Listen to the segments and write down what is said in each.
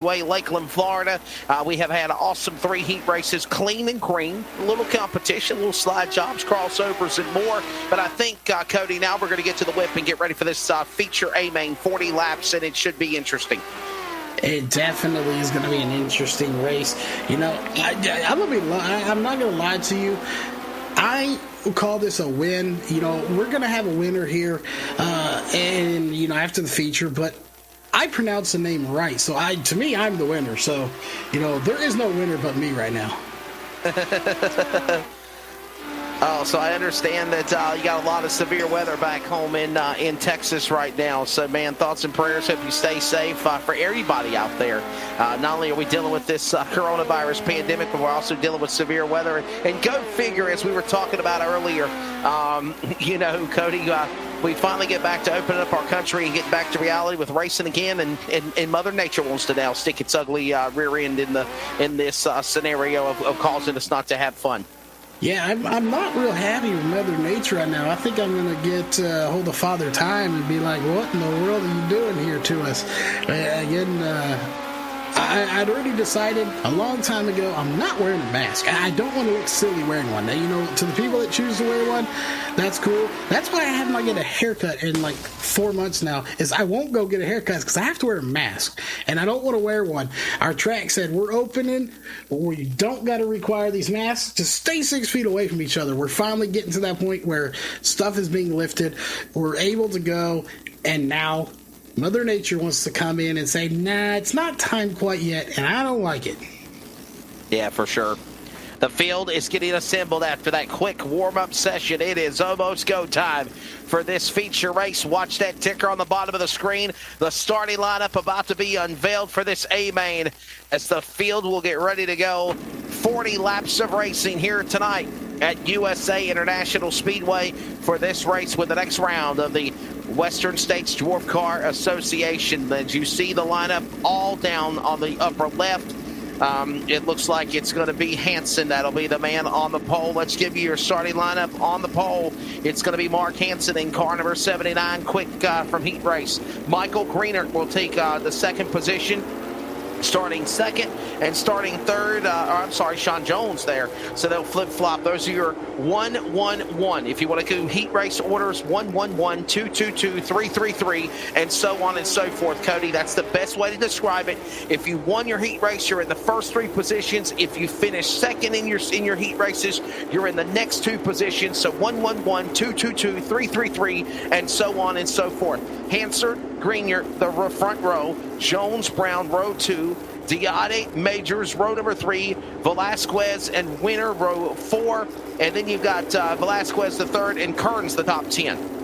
Lakeland, Florida. We have had awesome 3 heat races, clean and green, a little competition, little slide jobs, crossovers, and more. But I think, Cody, now we're going to get to the whip and get ready for this feature A-main 40 laps, and it should be interesting. It definitely is going to be an interesting race. You know, I'm not going to lie to you. I call this a win. You know, we're going to have a winner here, and you know, after the feature, but I pronounce the name right, so to me, I'm the winner. So, you know, there is no winner but me right now. Oh, so I understand that you got a lot of severe weather back home in Texas right now. So, man, thoughts and prayers. Hope you stay safe for everybody out there. Not only are we dealing with this coronavirus pandemic, but we're also dealing with severe weather. And go figure, as we were talking about earlier, you know, Cody, we finally get back to opening up our country and get back to reality with racing again, and Mother Nature wants to now stick its ugly rear end in this scenario of causing us not to have fun. Yeah, I'm not real happy with Mother Nature right now. I think I'm going to get hold of Father Time and be like, what in the world are you doing here to us? I'd already decided a long time ago I'm not wearing a mask. I don't want to look silly wearing one. Now, you know, to the people that choose to wear one, that's cool. That's why I have not get a haircut in like 4 months now, is I won't go get a haircut because I have to wear a mask, and I don't want to wear one. Our track said we're opening, but we don't got to require these masks. Just stay 6 feet away from each other. We're finally getting to that point where stuff is being lifted. We're able to go, and now Mother Nature wants to come in and say, nah, it's not time quite yet, and I don't like it. Yeah, for sure. The field is getting assembled after that quick warm-up session. It is almost go time for this feature race. Watch that ticker on the bottom of the screen. The starting lineup about to be unveiled for this A-main as the field will get ready to go. 40 laps of racing here tonight at USA International Speedway for this race with the next round of the Western States Dwarf Car Association. As you see the lineup all down on the upper left, it looks like it's going to be Hansen. That'll be the man on the pole. Let's give you your starting lineup on the pole. It's going to be Mark Hansen in car number 79, quick from heat race. Michael Greenert will take the second position, starting second, and starting third, Sean Jones there. So they'll flip-flop. Those are your 1-1-1. If you want to do heat race orders, 1-1-1, 2-2-2, 3-3-3, and so on and so forth, Cody. That's the best way to describe it. If you won your heat race, you're in the first 3 positions. If you finish second in your heat races, you're in the next 2 positions. So 1-1-1, 2-2-2, 3-3-3, and so on and so forth. Hansard, Greenyer, the front row. Jones, Brown, row 2. Diade, Majors, row number 3. Velasquez and Winner, row 4. And then you've got Velasquez the third and Kearns the top 10.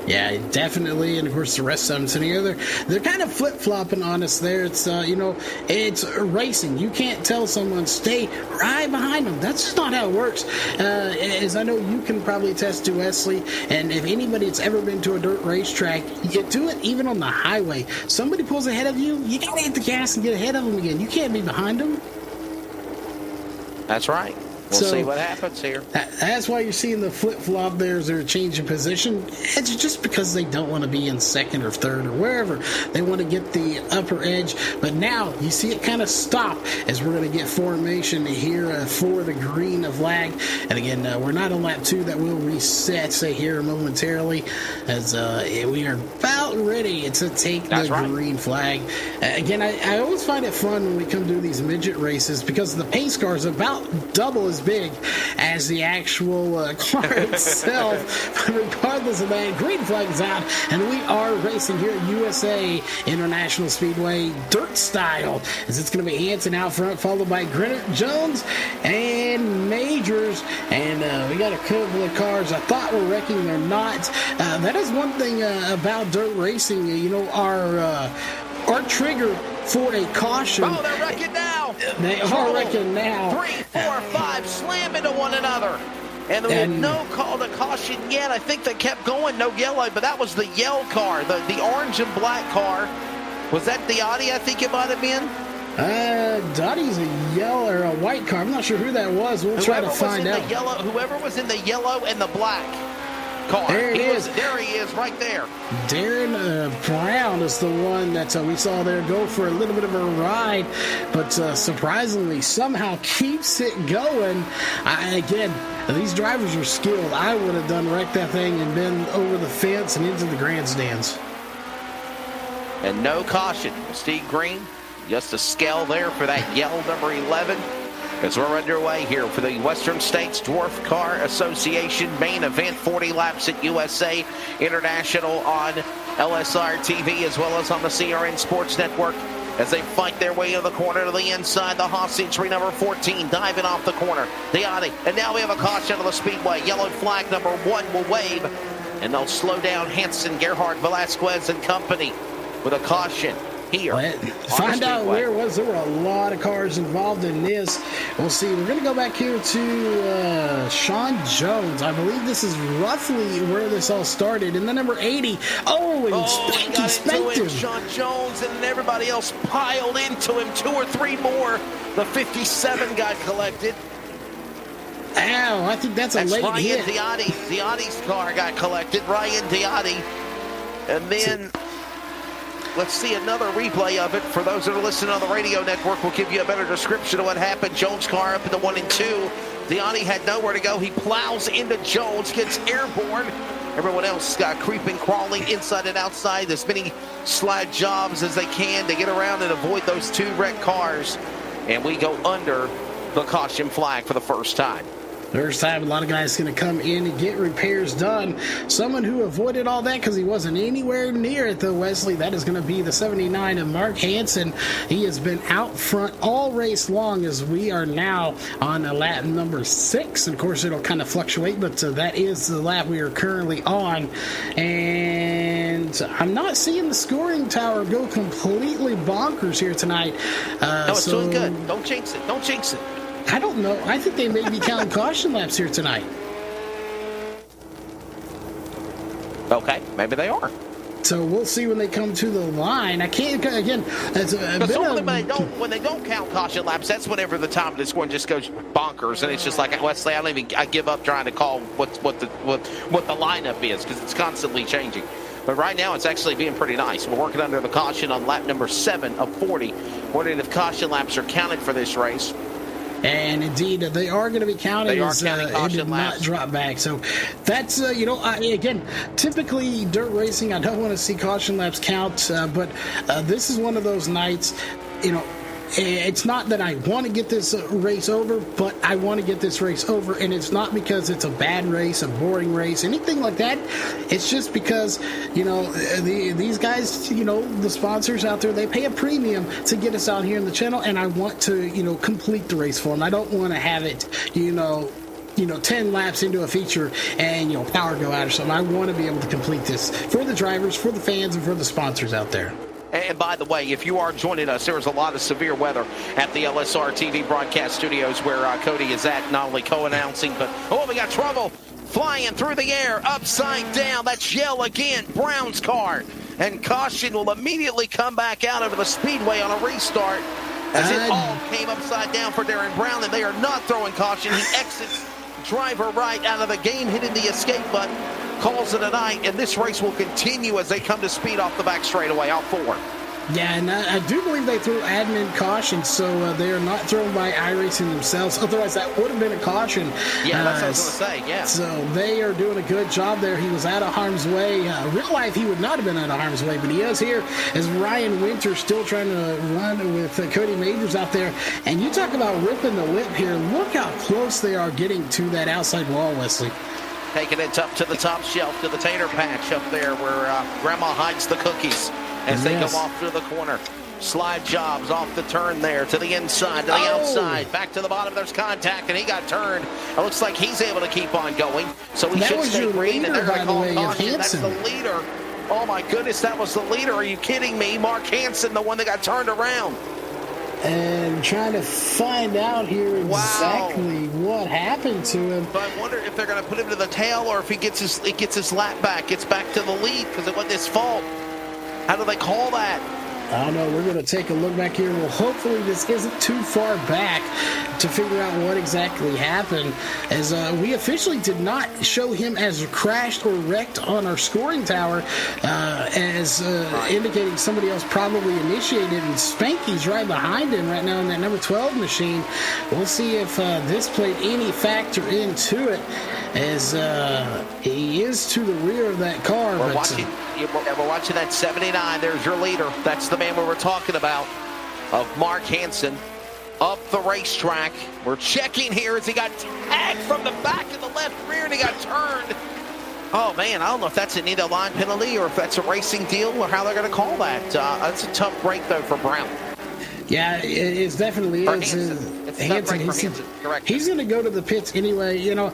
Yeah, definitely, and of course the rest of them sitting here, they're kind of flip-flopping on us there. It's, you know, it's racing. You can't tell someone, stay right behind them. That's just not how it works. As I know you can probably attest to, Wesley, and if anybody that's ever been to a dirt racetrack, you do it even on the highway. Somebody pulls ahead of you, you gotta hit the gas and get ahead of them again. You can't be behind them. That's right. We'll see what happens here. That's why you're seeing the flip-flop there as they're changing position. It's just because they don't want to be in second or third or wherever. They want to get the upper edge. But now you see it kind of stop as we're going to get formation here for the green flag. And again, we're not on lap 2. That will reset, here momentarily, as we are about ready to take the green flag. Again, I always find it fun when we come to these midget races because the pace car is about double as big as the actual car itself. But regardless of that, green flag is out, and we are racing here at USA International Speedway dirt style, as it's going to be Hansen out front, followed by Greenert, Jones, and Majors. And we got a couple of cars I thought were wrecking. They're not. That is one thing about dirt racing. You know, our trigger for a caution. Oh, they're wrecking now. They are wrecking now. 3, 4, 5 slam into one another. And there was no call to caution yet. I think they kept going, no yellow, but that was the yellow car, the orange and black car. Was that the Audi? I think it might have been. Dottie's a yellow or a white car. I'm not sure who that was. We'll try to find out. Whoever was in the yellow and the black. car. There it is. There he is, right there. Darren Brown is the one that we saw there go for a little bit of a ride, but surprisingly somehow keeps it going. Again, these drivers are skilled. I would have wrecked that thing and been over the fence and into the grandstands. And no caution. Steve Green, just a scale there for that yellow number 11. As we're underway here for the Western States Dwarf Car Association main event, 40 laps at USA International on LSRTV as well as on the CRN Sports Network as they fight their way to the corner to the inside. The Haas entry number 14 diving off the corner. Diani, and now we have a caution on the speedway. Yellow flag number 1 will wave, and they'll slow down Hansen, Gerhard, Velasquez, and company with a caution. Here, find out where it was. There were a lot of cars involved in this. We'll see. We're going to go back here to Sean Jones. I believe this is roughly where this all started. And the number 80. Oh, and he spanked him. Sean Jones and everybody else piled into him. 2 or 3 more. The 57 got collected. Ow, I think that's a late hit. Ryan Diotti's car got collected. Ryan Diotti. And then... let's see another replay of it. For those that are listening on the radio network, we'll give you a better description of what happened. Jones' car up in the 1 and 2. Diani had nowhere to go. He plows into Jones, gets airborne. Everyone else got creeping, crawling inside and outside. As many slide jobs as they can to get around and avoid those 2 wrecked cars. And we go under the caution flag for the first time. First time a lot of guys going to come in and get repairs done. Someone who avoided all that because he wasn't anywhere near it, though, Wesley, that is going to be the 79 of Mark Hansen. He has been out front all race long as we are now on lap number 6. Of course, it'll kind of fluctuate, but that is the lap we are currently on. And I'm not seeing the scoring tower go completely bonkers here tonight. No, it's doing good. Don't jinx it. Don't jinx it. I don't know. I think they may be counting caution laps here tonight. Okay, maybe they are. So we'll see when they come to the line. I can't, again, that's a bit when they don't count caution laps, that's whenever the time of this one just goes bonkers, and it's just like, Wesley, I give up trying to call what the lineup is because it's constantly changing. But right now, it's actually being pretty nice. We're working under the caution on lap number 7 of 40. Wondering if caution laps are counted for this race. And indeed, they are going to be counting. It did not drop back. So that's, again, typically dirt racing, I don't want to see caution laps count. But this is one of those nights, it's not that I want to get this race over, but I want to get this race over. And it's not because it's a bad race, a boring race, anything like that. It's just because, these guys, the sponsors out there, they pay a premium to get us out here in the channel. And I want to, complete the race for them. I don't want to have it, 10 laps into a feature and, power go out or something. I want to be able to complete this for the drivers, for the fans, and for the sponsors out there. And by the way, if you are joining us, there was a lot of severe weather at the LSRTV broadcast studios where Cody is at, not only co-announcing, but, we got trouble flying through the air, upside down. That's yell again, Brown's car. And caution will immediately come back out over the speedway on a restart as it all came upside down for Darren Brown, and they are not throwing caution. He exits driver right out of the game, hitting the escape button. Calls it a night, and this race will continue as they come to speed off the back straightaway, out 4. Yeah, and I do believe they threw admin caution, so they are not thrown by iRacing themselves. Otherwise, that would have been a caution. Yeah, that's what I was going to say, yeah. So they are doing a good job there. He was out of harm's way. Real life, he would not have been out of harm's way, but he is here as Ryan Winter still trying to run with Cody Majors out there. And you talk about ripping the lip here. Look how close they are getting to that outside wall, Wesley. Taking it up to the top shelf, to the tater patch up there where Grandma hides the cookies as they come off to the corner. Slide jobs off the turn there to the inside, to the outside. Back to the bottom, there's contact, and he got turned. It looks like he's able to keep on going. So he should stay green, and they're going to call caution. That's the leader. Oh, my goodness, that was the leader. Are you kidding me? Mark Hansen, the one that got turned around. And trying to find out here exactly what happened to him. But I wonder if they're going to put him to the tail or if he gets his lap back, gets back to the lead because it wasn't his fault. How do they call that? I don't know. We're going to take a look back here. Well, hopefully this isn't too far back to figure out what exactly happened, as we officially did not show him as crashed or wrecked on our scoring tower, as indicating somebody else probably initiated, and Spanky's right behind him right now in that number 12 machine. We'll see if this played any factor into it, as he is to the rear of that car. We're watching that 79. There's your leader. That's the man we were talking about, of Mark Hansen, up the racetrack. We're checking here as he got tagged from the back of the left rear and he got turned. Oh, man, I don't know if that's an either line penalty or if that's a racing deal or how they're going to call that. That's a tough break, though, for Brown. Yeah, it definitely is. Hansen, he's going to go to the pits anyway. You know,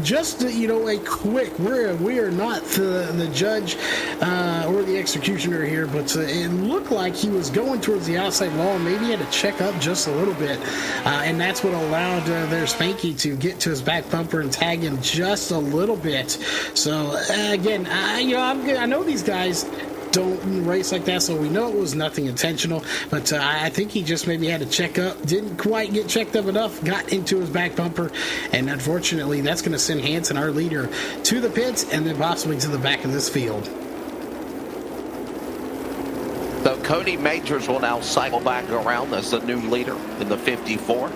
just a quick. We are not the judge or the executioner here, but it looked like he was going towards the outside wall. Maybe he had to check up just a little bit, and that's what allowed their Spanky to get to his back bumper and tag him just a little bit. So again, I know these guys don't race like that, so we know it was nothing intentional, but I think he just maybe had to check up, didn't quite get checked up enough, got into his back bumper, and unfortunately that's going to send Hansen, our leader, to the pits and then possibly to the back of this field. So Cody Majors will now cycle back around as the new leader in the 54.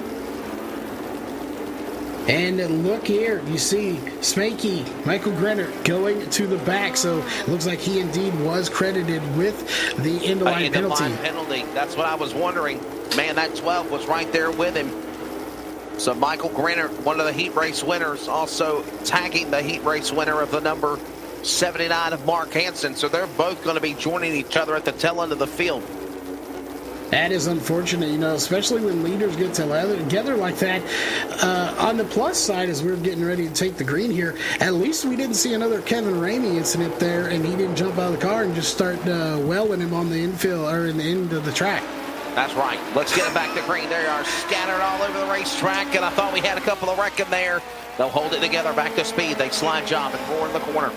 And look here, you see Spanky, Michael Grenner, going to the back. So it looks like he indeed was credited with the end-of-line penalty. That's what I was wondering. Man, that 12 was right there with him. So Michael Grenner, one of the heat race winners, also tagging the heat race winner of the number 79 of Mark Hansen. So they're both going to be joining each other at the tail end of the field. That is unfortunate, especially when leaders get together like that. On the plus side, as we're getting ready to take the green here, at least we didn't see another Kevin Ramey incident there, and he didn't jump out of the car and just start welling him on the infield or in the end of the track. That's right. Let's get it back to green. They are scattered all over the racetrack, and I thought we had a couple of wrecking there. They'll hold it together back to speed. They slide job and roar in the corner.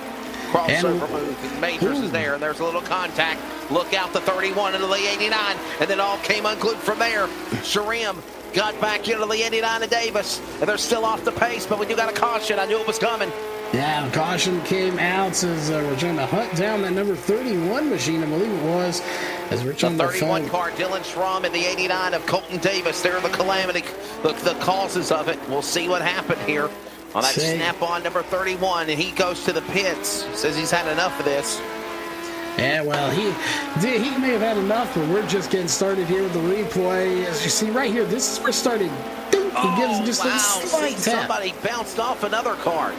Crossover move, and Majors is there, and there's a little contact. Look out, the 31 into the 89, and then all came unglued from there. Sharim got back into the 89 to Davis, and they're still off the pace, but we do got a caution. I knew it was coming. Yeah, caution came out as we're trying to hunt down that number 31 machine, I believe it was, as we're trying the 31 car, Dylan Schramm, and the 89 of Colton Davis. They're the calamity, the causes of it. We'll see what happened here. On that snap-on number 31, and he goes to the pits. Says he's had enough of this. Yeah, well, he may have had enough, but we're just getting started here with the replay. As you see right here, this is where it started. He gives just a slight tap. Somebody bounced off another car.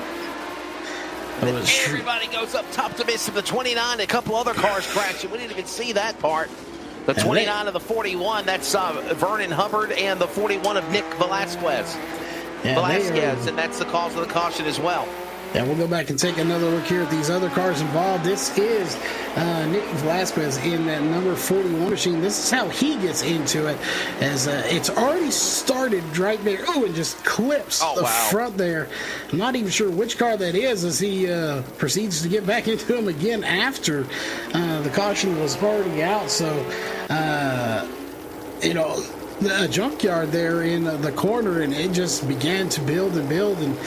And everybody goes up top to miss him. The 29, a couple other cars crashing. We didn't even see that part. The 29 of the 41, that's Vernon Hubbard, and the 41 of Nick Velasquez. Yeah, and that's the cause of the caution as well. Yeah, we'll go back and take another look here at these other cars involved. This is Nick Velasquez in that number 41 machine. This is how he gets into it, as it's already started right there. Oh, and just clips the front there. I'm not even sure which car that is, as he proceeds to get back into him again after the caution was already out. So, the junkyard there in the corner, and it just began to build and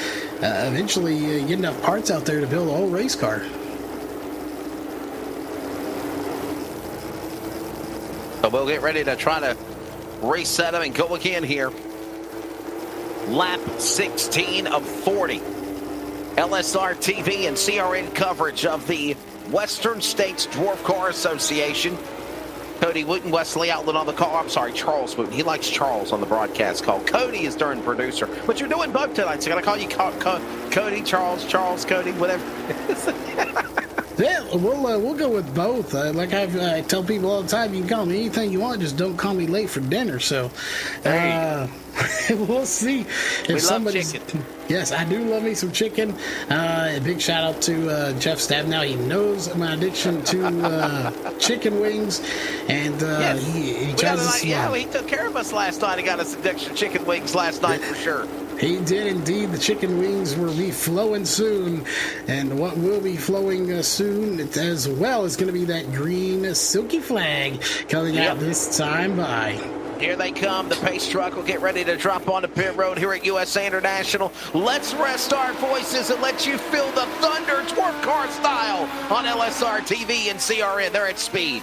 eventually get enough parts out there to build a whole race car. So we'll get ready to try to reset them and go again here. Lap 16 of 40. LSRTV and CRN coverage of the Western States Dwarf Car Association. Cody Wooten, Wesley Outlet on the call. I'm sorry, Charles Wooten. He likes Charles on the broadcast call. Cody is during producer. But you're doing both tonight, so I got to call you Cody, Charles, Cody, whatever. Yeah, we'll go with both. Like I tell people all the time, you can call me anything you want, just don't call me late for dinner. So we'll see if somebody's... Yes, I do love me some chicken. A big shout out to Jeff Stabnow. He knows my addiction to chicken wings, and he tries to... he took care of us last night. He got us addiction to chicken wings last night for sure. He did indeed. The chicken wings will be flowing soon. And what will be flowing soon as well is going to be that green silky flag coming out this time by. Here they come. The pace truck will get ready to drop onto pit road here at USA International. Let's rest our voices and let you feel the thunder Dwarf car style on LSRTV and CRN. They're at speed.